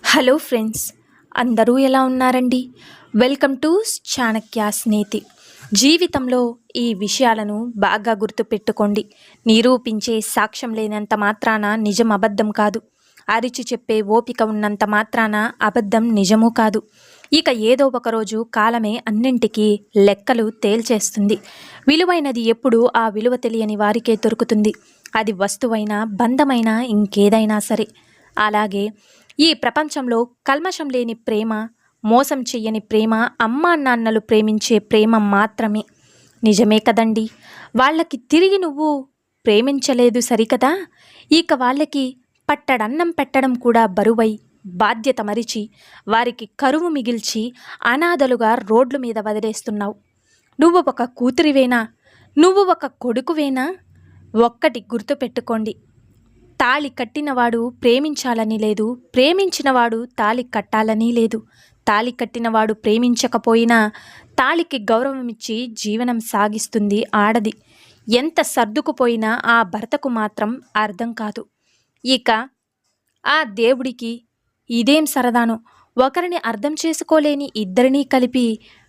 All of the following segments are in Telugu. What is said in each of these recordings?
హలో ఫ్రెండ్స్, అందరూ ఎలా ఉన్నారండి? వెల్కమ్ టు చాణక్య స్నేతి. జీవితంలో ఈ విషయాలను బాగా గుర్తుపెట్టుకోండి. నిరూపించే సాక్ష్యం లేనంత మాత్రాన నిజం అబద్ధం కాదు. అరిచి చెప్పే ఓపిక ఉన్నంత మాత్రాన అబద్ధం నిజమూ కాదు. ఇక ఏదో ఒకరోజు కాలమే అన్నింటికీ లెక్కలు తేల్చేస్తుంది. విలువైనది ఎప్పుడు ఆ విలువ తెలియని వారికే దొరుకుతుంది. అది వస్తువైనా, బంధమైనా, ఇంకేదైనా సరే. అలాగే ఈ ప్రపంచంలో కల్మషం లేని ప్రేమ, మోసం చెయ్యని ప్రేమ, అమ్మా నాన్నలు ప్రేమించే ప్రేమ మాత్రమే. నిజమే కదండి. వాళ్ళకి తిరిగి నువ్వు ప్రేమించలేదు సరికదా, ఇక వాళ్ళకి పట్టడన్నం పెట్టడం కూడా బరువై, బాధ్యత మరిచి, వారికి కరువు మిగిల్చి అనాథలుగా రోడ్ల మీద వదిలేస్తున్నావు. నువ్వు ఒక కూతురివేనా? నువ్వు ఒక కొడుకువేనా? ఒక్కటి గుర్తుపెట్టుకోండి. తాళి కట్టినవాడు ప్రేమించాలని లేదు, ప్రేమించినవాడు తాళి కట్టాలని లేదు. తాళి కట్టినవాడు ప్రేమించకపోయినా తాళికి గౌరవమిచ్చి జీవనం సాగిస్తుంది ఆడది. ఎంత సర్దుకుపోయినా ఆ భర్తకు మాత్రం అర్థం కాదు. ఇక ఆ దేవుడికి ఇదేం సరదానో, ఒకరిని అర్థం చేసుకోలేని ఇద్దరినీ కలిపి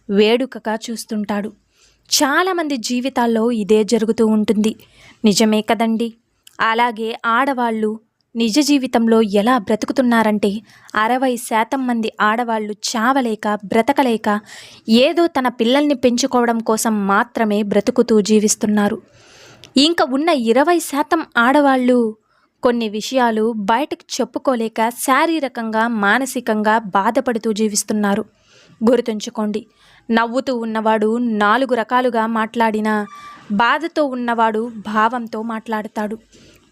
వేడుకగా చూస్తుంటాడు. చాలామంది జీవితాల్లో ఇదే జరుగుతూ ఉంటుంది. నిజమే కదండి. అలాగే ఆడవాళ్ళు నిజ జీవితంలో ఎలా బ్రతుకుతున్నారంటే, 60% మంది ఆడవాళ్ళు చావలేక, బ్రతకలేక, ఏదో తన పిల్లల్ని పెంచుకోవడం కోసం మాత్రమే బ్రతుకుతూ జీవిస్తున్నారు. ఇంకా ఉన్న 20% ఆడవాళ్ళు కొన్ని విషయాలు బయటకు చెప్పుకోలేక శారీరకంగా, మానసికంగా బాధపడుతూ జీవిస్తున్నారు. గుర్తుంచుకోండి, నవ్వుతూ ఉన్నవాడు 4 రకాలుగా మాట్లాడినా, బాధతో ఉన్నవాడు భావంతో మాట్లాడతాడు,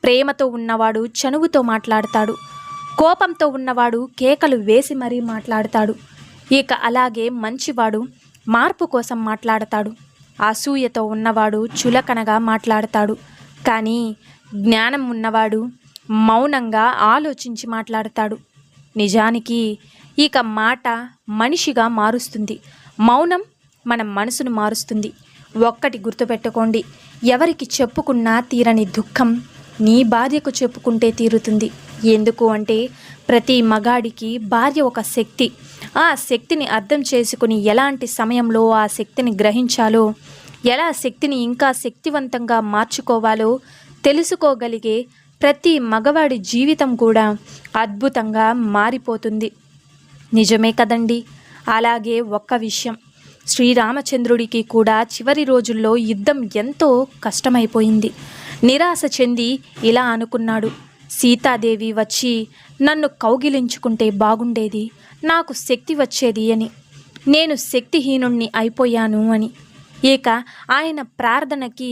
ప్రేమతో ఉన్నవాడు చనువుతో మాట్లాడతాడు, కోపంతో ఉన్నవాడు కేకలు వేసి మరీ మాట్లాడతాడు. ఇక అలాగే మంచివాడు మార్పు కోసం మాట్లాడతాడు, అసూయతో ఉన్నవాడు చులకనగా మాట్లాడతాడు. కానీ జ్ఞానం ఉన్నవాడు మౌనంగా ఆలోచించి మాట్లాడతాడు. నిజానికి ఇక మాట మనిషిగా మారుస్తుంది, మౌనం మన మనసును మారుస్తుంది. ఒక్కటి గుర్తుపెట్టుకోండి, ఎవరికి చెప్పుకున్నా తీరని దుఃఖం నీ భార్యకు చెప్పుకుంటే తీరుతుంది. ఎందుకు అంటే, ప్రతి మగాడికి భార్య ఒక శక్తి. ఆ శక్తిని అర్థం చేసుకుని ఎలాంటి సమయంలో ఆ శక్తిని గ్రహించాలో, ఎలా శక్తిని ఇంకా శక్తివంతంగా మార్చుకోవాలో తెలుసుకోగలిగే ప్రతి మగవాడి జీవితం కూడా అద్భుతంగా మారిపోతుంది. నిజమే కదండి. అలాగే ఒక్క విషయం, శ్రీరామచంద్రుడికి కూడా చివరి రోజుల్లో యుద్ధం ఎంతో కష్టమైపోయింది. నిరాశ చెంది ఇలా అనుకున్నాడు, సీతాదేవి వచ్చి నన్ను కౌగిలించుకుంటే బాగుండేది, నాకు శక్తి వచ్చేది అని. నేను శక్తిహీనుణ్ణి అయిపోయాను అని. ఇక ఆయన ప్రార్థనకి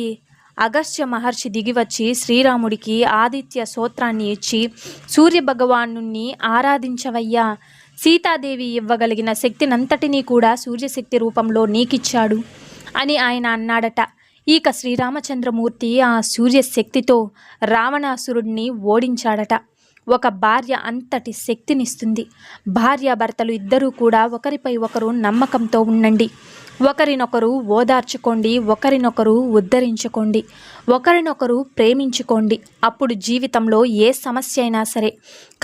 అగస్త్య మహర్షి దిగివచ్చి శ్రీరాముడికి ఆదిత్య స్తోత్రాన్ని ఇచ్చి, సూర్యభగవాను ఆరాధించవయ్యా, సీతాదేవి ఇవ్వగలిగిన శక్తినంతటినీ కూడా సూర్యశక్తి రూపంలో నీకిచ్చాడు అని ఆయన అన్నాడట. ఇక శ్రీరామచంద్రమూర్తి ఆ సూర్యశక్తితో రావణాసురుడిని ఓడించాడట. ఒక భార్య అంతటి శక్తినిస్తుంది. భార్యాభర్తలు ఇద్దరూ కూడా ఒకరిపై ఒకరు నమ్మకంతో ఉండండి, ఒకరినొకరు ఓదార్చుకోండి, ఒకరినొకరు ఉద్ధరించుకోండి, ఒకరినొకరు ప్రేమించుకోండి. అప్పుడు జీవితంలో ఏ సమస్య అయినా సరే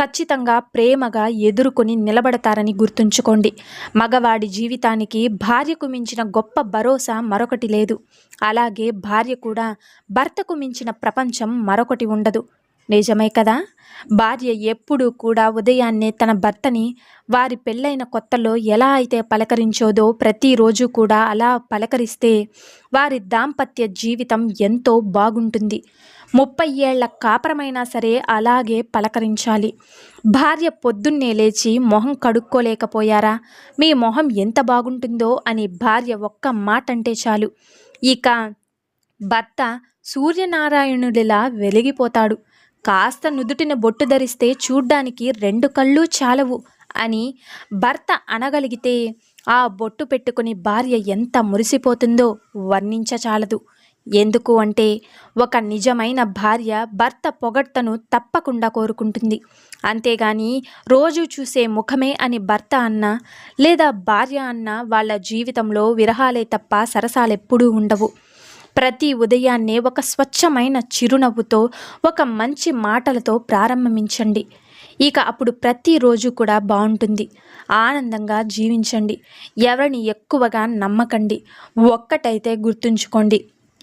ఖచ్చితంగా ప్రేమగా ఎదుర్కొని నిలబడతారని గుర్తుంచుకోండి. మగవాడి జీవితానికి భార్యకు మించిన గొప్ప భరోసా మరొకటి లేదు. అలాగే భార్య కూడా భర్తకు మించిన ప్రపంచం మరొకటి ఉండదు. నిజమే కదా. భార్య ఎప్పుడూ కూడా ఉదయాన్నే తన భర్తని వారి పెళ్ళైన కొత్తలో ఎలా అయితే పలకరించోదో ప్రతిరోజు కూడా అలా పలకరిస్తే వారి దాంపత్య జీవితం ఎంతో బాగుంటుంది. 30 ఏళ్ల కాపురమైనా సరే అలాగే పలకరించాలి. భార్య పొద్దున్నే లేచి మొహం కడుక్కోలేకపోయారా, మీ మొహం ఎంత బాగుంటుందో అని భార్య ఒక్క మాట అంటే చాలు, ఇక భర్త సూర్యనారాయణుడిలా వెలిగిపోతాడు. కాస్త నుదుటిన బొట్టు ధరిస్తే చూడ్డానికి 2 కళ్ళు చాలవు అని భర్త అనగలిగితే ఆ బొట్టు పెట్టుకుని భార్య ఎంత మురిసిపోతుందో వర్ణించచాలదు. ఎందుకు అంటే, ఒక నిజమైన భార్య భర్త పొగడ్తను తప్పకుండా కోరుకుంటుంది. అంతేగాని రోజు చూసే ముఖమే అని భర్త అన్నా లేదా భార్య అన్నా వాళ్ళ జీవితంలో విరహాలే తప్ప సరసాలెప్పుడూ ఉండవు. ప్రతి ఉదయాన్నే ఒక స్వచ్ఛమైన చిరునవ్వుతో, ఒక మంచి మాటలతో ప్రారంభించండి. ఇక అప్పుడు ప్రతిరోజు కూడా బాగుంటుంది. ఆనందంగా జీవించండి. ఎవరిని ఎక్కువగా నమ్మకండి. ఒక్కటైతే గుర్తుంచుకోండి,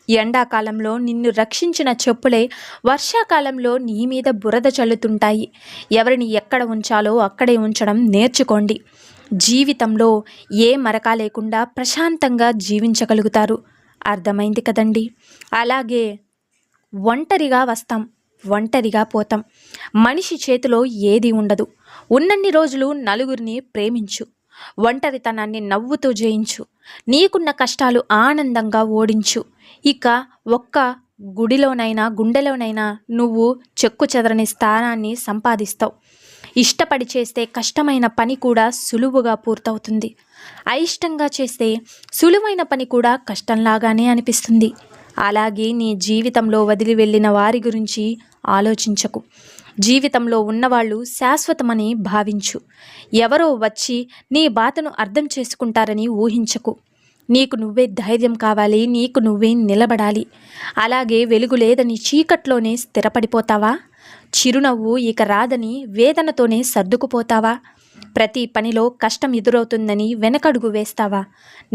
ఎండాకాలంలో నిన్ను రక్షించిన చెప్పులే వర్షాకాలంలో నీ మీద బురద చల్లుతుంటాయి. ఎవరిని ఎక్కడ ఉంచాలో అక్కడే ఉంచడం నేర్చుకోండి. జీవితంలో ఏ మరక లేకుండా ప్రశాంతంగా జీవించగలుగుతారు. అర్థమైంది కదండి? అలాగే ఒంటరిగా వస్తాం, ఒంటరిగా పోతాం. మనిషి చేతిలో ఏది ఉండదు. ఉన్నన్ని రోజులు నలుగురిని ప్రేమించు. ఒంటరితనాన్ని నవ్వుతూ జయించు. నీకున్న కష్టాలు ఆనందంగా ఓడించు. ఇక ఒక్క గుండెలోనైనా నువ్వు చెక్కు చెదరని స్థానాన్ని సంపాదిస్తావు. ఇష్టపడి చేస్తే కష్టమైన పని కూడా సులువుగా పూర్తవుతుంది. అయిష్టంగా చేస్తే సులువైన పని కూడా కష్టంలాగానే అనిపిస్తుంది. అలాగే నీ జీవితంలో వదిలి వెళ్ళిన వారి గురించి ఆలోచించకు. జీవితంలో ఉన్నవాళ్ళు శాశ్వతమని భావించు. ఎవరో వచ్చి నీ బాధను అర్థం చేసుకుంటారని ఊహించకు. నీకు నువ్వే ధైర్యం కావాలి. నీకు నువ్వే నిలబడాలి. అలాగే వెలుగు లేదని చీకట్లోనే స్థిరపడిపోతావా? చిరునవ్వు ఇక రాదని వేదనతోనే సర్దుకుపోతావా? ప్రతి పనిలో కష్టం ఎదురవుతుందని వెనకడుగు వేస్తావా?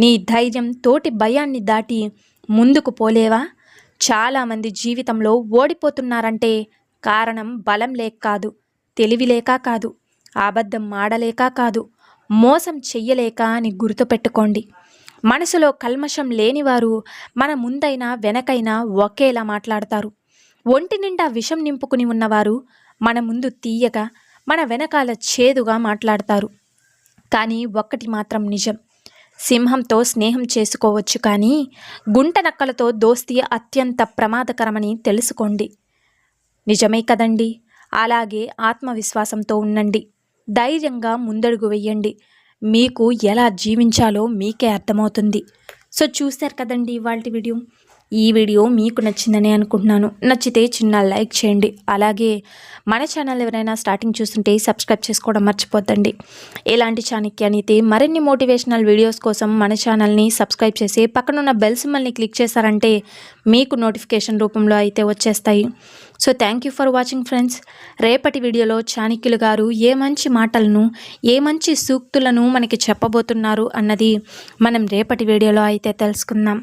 నీ ధైర్యం తోటి భయాన్ని దాటి ముందుకు పోలేవా? చాలామంది జీవితంలో ఓడిపోతున్నారంటే కారణం బలం లేక కాదు, తెలివి లేక కాదు, అబద్ధం ఆడలేక కాదు, మోసం చెయ్యలేక అని గుర్తుపెట్టుకోండి. మనసులో కల్మషం లేనివారు మన ముందైనా వెనకైనా ఒకేలా మాట్లాడతారు. ఒంటి నిండా విషం నింపుకుని ఉన్నవారు మన ముందు తీయగా, మన వెనకాల చేదుగా మాట్లాడతారు. కానీ ఒక్కటి మాత్రం నిజం, సింహంతో స్నేహం చేసుకోవచ్చు, కానీ గుంట నక్కలతో దోస్తీ అత్యంత ప్రమాదకరమని తెలుసుకోండి. నిజమే కదండి? అలాగే ఆత్మవిశ్వాసంతో ఉండండి. ధైర్యంగా ముందడుగు వెయ్యండి. మీకు ఎలా జీవించాలో మీకే అర్థమవుతుంది. సో చూశారు కదండి ఇవాళ వీడియో. ఈ వీడియో మీకు నచ్చిందని అనుకుంటున్నాను. నచ్చితే చిన్న లైక్ చేయండి. అలాగే మన ఛానల్ ఎవరైనా స్టార్టింగ్ చూస్తుంటే సబ్స్క్రైబ్ చేసుకోవడం మర్చిపోద్దండి. ఇలాంటి చాణక్య నీతి మరిన్ని మోటివేషనల్ వీడియోస్ కోసం మన ఛానల్ని సబ్స్క్రైబ్ చేసి పక్కనున్న బెల్ సింబల్ని క్లిక్ చేశారంటే మీకు నోటిఫికేషన్ రూపంలో అయితే వచ్చేస్తాయి. So thank you for watching friends. రేపటి వీడియోలో చాణక్యులు గారు ఏ మంచి మాటలను, ఏ మంచి సూక్తులను మనకి చెప్పబోతున్నారు అన్నది మనం రేపటి వీడియోలో అయితే తెలుసుకుందాం.